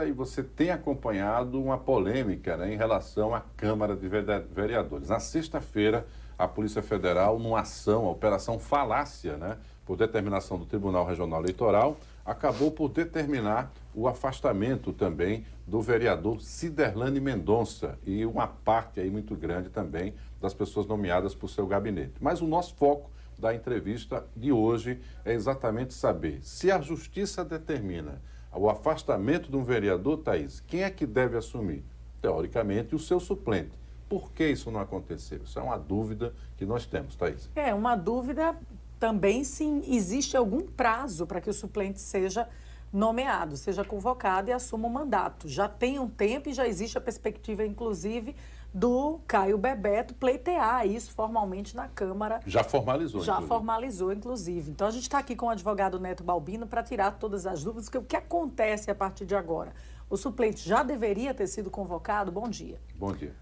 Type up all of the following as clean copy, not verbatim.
E você tem acompanhado uma polêmica, né, em relação à Câmara de Vereadores. Na sexta-feira, a Polícia Federal, numa ação, a Operação Falácia, né, por determinação do Tribunal Regional Eleitoral, acabou por determinar o afastamento também do vereador Ciderlane Mendonça e uma parte aí muito grande também das pessoas nomeadas por seu gabinete. Mas o nosso foco da entrevista de hoje é exatamente saber se a Justiça determina o afastamento de um vereador, Thaís, quem é que deve assumir? Teoricamente, o seu suplente. Por que isso não aconteceu? Isso é uma dúvida que nós temos, Thaís. É uma dúvida também se existe algum prazo para que o suplente seja nomeado, seja convocado e assuma o mandato. Já tem um tempo e já existe a perspectiva, inclusive, do Caio Bebeto pleitear isso formalmente na Câmara. Já formalizou, Já inclusive. formalizou, inclusive. Então, a gente está aqui com o advogado Neto Balbino para tirar todas as dúvidas, que o que acontece a partir de agora? O suplente já deveria ter sido convocado? Bom dia. Bom dia.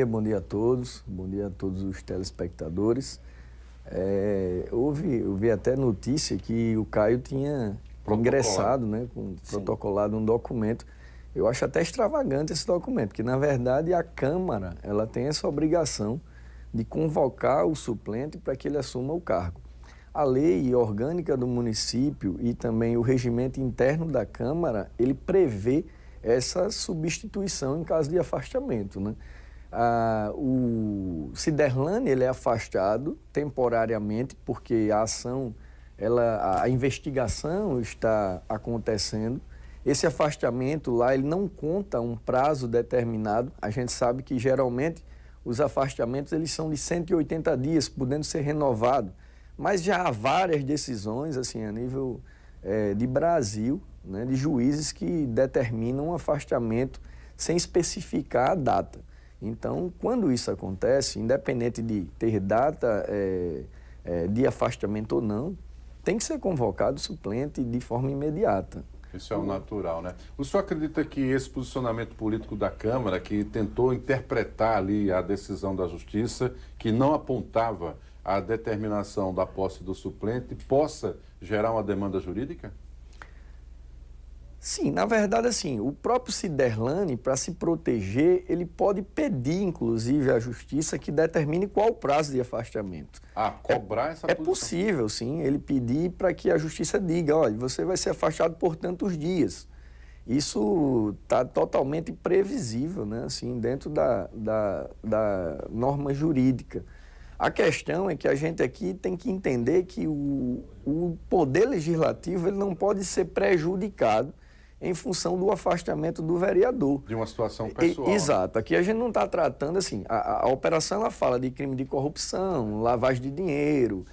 Bom dia a todos, bom dia a todos os telespectadores. Eu vi até notícia que o Caio tinha ingressado, né, protocolado um documento. Eu acho até extravagante esse documento, porque, na verdade, a Câmara ela tem essa obrigação de convocar o suplente para que ele assuma o cargo. A lei orgânica do município e também o regimento interno da Câmara, ele prevê essa substituição em caso de afastamento, né? O Ciderlane, ele é afastado temporariamente porque a ação, a investigação está acontecendo. Esse afastamento lá, ele não conta um prazo determinado. A gente sabe que, geralmente, os afastamentos eles são de 180 dias, podendo ser renovados. Mas já há várias decisões, assim, a nível de Brasil, né, de juízes que determinam um afastamento sem especificar a data. Então, quando isso acontece, independente de ter data de afastamento ou não, tem que ser convocado o suplente de forma imediata. Isso é o natural, né? O senhor acredita que esse posicionamento político da Câmara, que tentou interpretar ali a decisão da Justiça, que não apontava a determinação da posse do suplente, possa gerar uma demanda jurídica? Sim, na verdade, assim, o próprio Ciderlane, para se proteger, ele pode pedir, inclusive, à Justiça que determine qual o prazo de afastamento. Cobrar essa posição? É possível, sim, ele pedir para que a Justiça diga, olha, você vai ser afastado por tantos dias. Isso está totalmente previsível, né, assim, dentro da norma jurídica. A questão é que a gente aqui tem que entender que o Poder Legislativo ele não pode ser prejudicado em função do afastamento do vereador. De uma situação pessoal. Exato. Aqui a gente não está tratando assim, a operação ela fala de crime de corrupção, lavagem de dinheiro,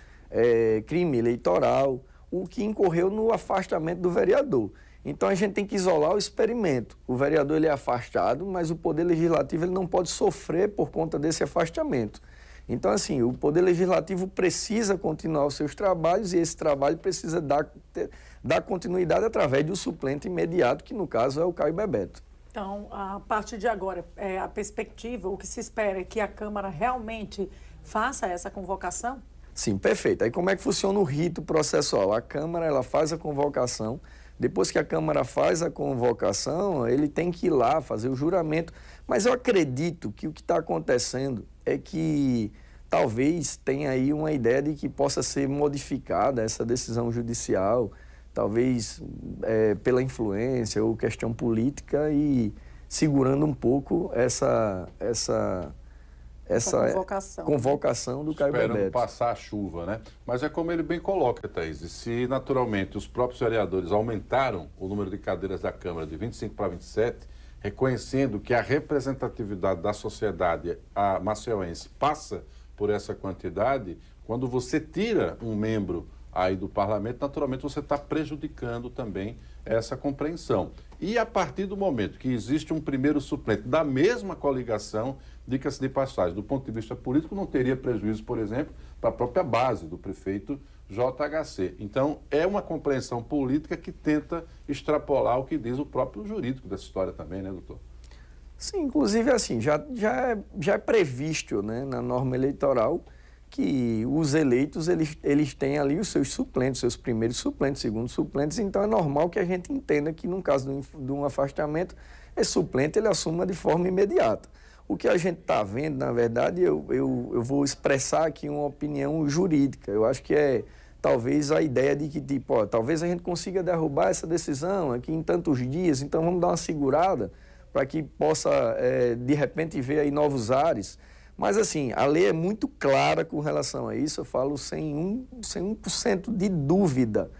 crime eleitoral, o que incorreu no afastamento do vereador. Então a gente tem que isolar o experimento. O vereador ele é afastado, mas o Poder Legislativo ele não pode sofrer por conta desse afastamento. Então, assim, o Poder Legislativo precisa continuar os seus trabalhos e esse trabalho precisa dar continuidade através do suplente imediato, que no caso é o Caio Bebeto. Então, a partir de agora, a perspectiva, o que se espera é que a Câmara realmente faça essa convocação? Sim, perfeito. Aí como é que funciona o rito processual? A Câmara ela faz a convocação, depois que a Câmara faz a convocação, ele tem que ir lá fazer o juramento. Mas eu acredito que o que está acontecendo é que talvez tenha aí uma ideia de que possa ser modificada essa decisão judicial, talvez pela influência ou questão política e segurando um pouco essa convocação do Caio Bebeto. Esperando passar a chuva, né? Mas é como ele bem coloca, Thaís, se naturalmente os próprios vereadores aumentaram o número de cadeiras da Câmara de 25 para 27, reconhecendo que a representatividade da sociedade maceiense passa por essa quantidade, quando você tira um membro aí do parlamento, naturalmente você está prejudicando também essa compreensão. E a partir do momento que existe um primeiro suplente da mesma coligação, diga-se de passagem, do ponto de vista político, não teria prejuízo, por exemplo, para a própria base do prefeito JHC. Então, é uma compreensão política que tenta extrapolar o que diz o próprio jurídico dessa história também, né, doutor? Sim, inclusive, assim, já é previsto, né, na norma eleitoral que os eleitos, eles têm ali os seus suplentes, seus primeiros suplentes, segundos suplentes, então é normal que a gente entenda que, no caso de um afastamento, esse suplente ele assuma de forma imediata. O que a gente está vendo, na verdade, eu vou expressar aqui uma opinião jurídica. Eu acho que é talvez a ideia de que, tipo, ó, talvez a gente consiga derrubar essa decisão aqui em tantos dias, então vamos dar uma segurada para que possa, de repente, ver aí novos ares. Mas, assim, a lei é muito clara com relação a isso, eu falo sem 1% de dúvida.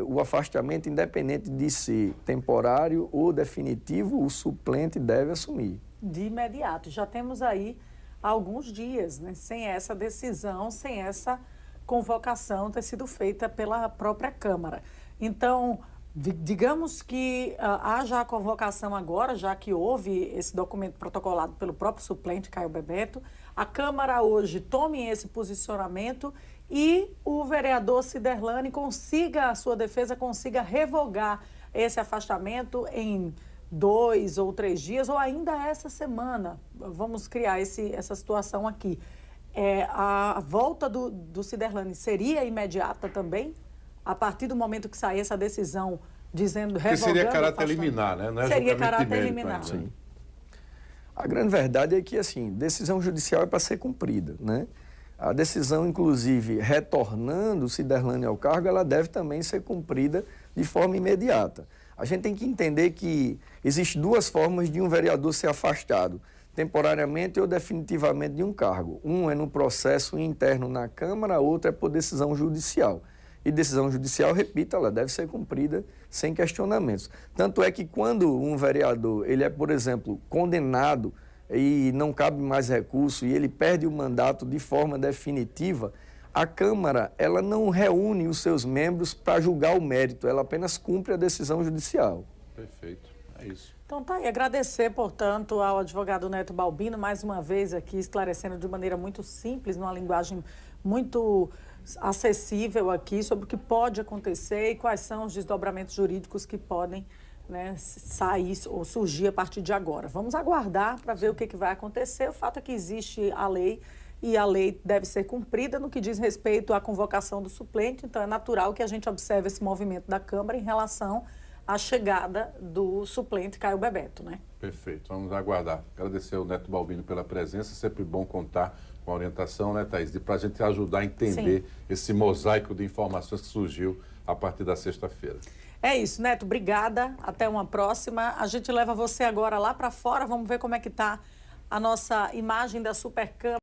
O afastamento, independente de ser temporário ou definitivo, o suplente deve assumir. De imediato. Já temos aí alguns dias, né, sem essa decisão, sem essa convocação ter sido feita pela própria Câmara. Então, digamos que haja a convocação agora, já que houve esse documento protocolado pelo próprio suplente, Caio Bebeto, a Câmara hoje tome esse posicionamento e o vereador Ciderlane consiga, a sua defesa, consiga revogar esse afastamento em 2 ou 3 dias, ou ainda essa semana. Vamos criar essa situação aqui. A volta do Ciderlane seria imediata também? A partir do momento que sair essa decisão dizendo, revogando... Que seria caráter liminar, né? Não é seria julgamento caráter de mérito, liminar. Sim. A grande verdade é que, assim, decisão judicial é para ser cumprida, né? A decisão, inclusive, retornando o Ciderlane ao cargo, ela deve também ser cumprida de forma imediata. A gente tem que entender que existem 2 formas de um vereador ser afastado, temporariamente ou definitivamente de um cargo. Um é no processo interno na Câmara, outro é por decisão judicial. E decisão judicial, repito, ela deve ser cumprida sem questionamentos. Tanto é que quando um vereador, ele é, por exemplo, condenado e não cabe mais recurso e ele perde o mandato de forma definitiva, a Câmara, ela não reúne os seus membros para julgar o mérito, ela apenas cumpre a decisão judicial. Perfeito, é isso. Então tá aí, agradecer, portanto, ao advogado Neto Balbino, mais uma vez aqui esclarecendo de maneira muito simples, numa linguagem muito acessível aqui, sobre o que pode acontecer e quais são os desdobramentos jurídicos que podem, né, sair ou surgir a partir de agora. Vamos aguardar para ver o que vai acontecer. O fato é que existe a lei e a lei deve ser cumprida no que diz respeito à convocação do suplente, então é natural que a gente observe esse movimento da Câmara em relação à chegada do suplente Caio Bebeto, né? Perfeito, vamos aguardar. Agradecer ao Neto Balbino pela presença, sempre bom contar com a orientação, né, Thaís? Para a gente ajudar a entender esse mosaico de informações que surgiu a partir da sexta-feira. É isso, Neto, obrigada, até uma próxima. A gente leva você agora lá para fora, vamos ver como é que está a nossa imagem da Supercâmara.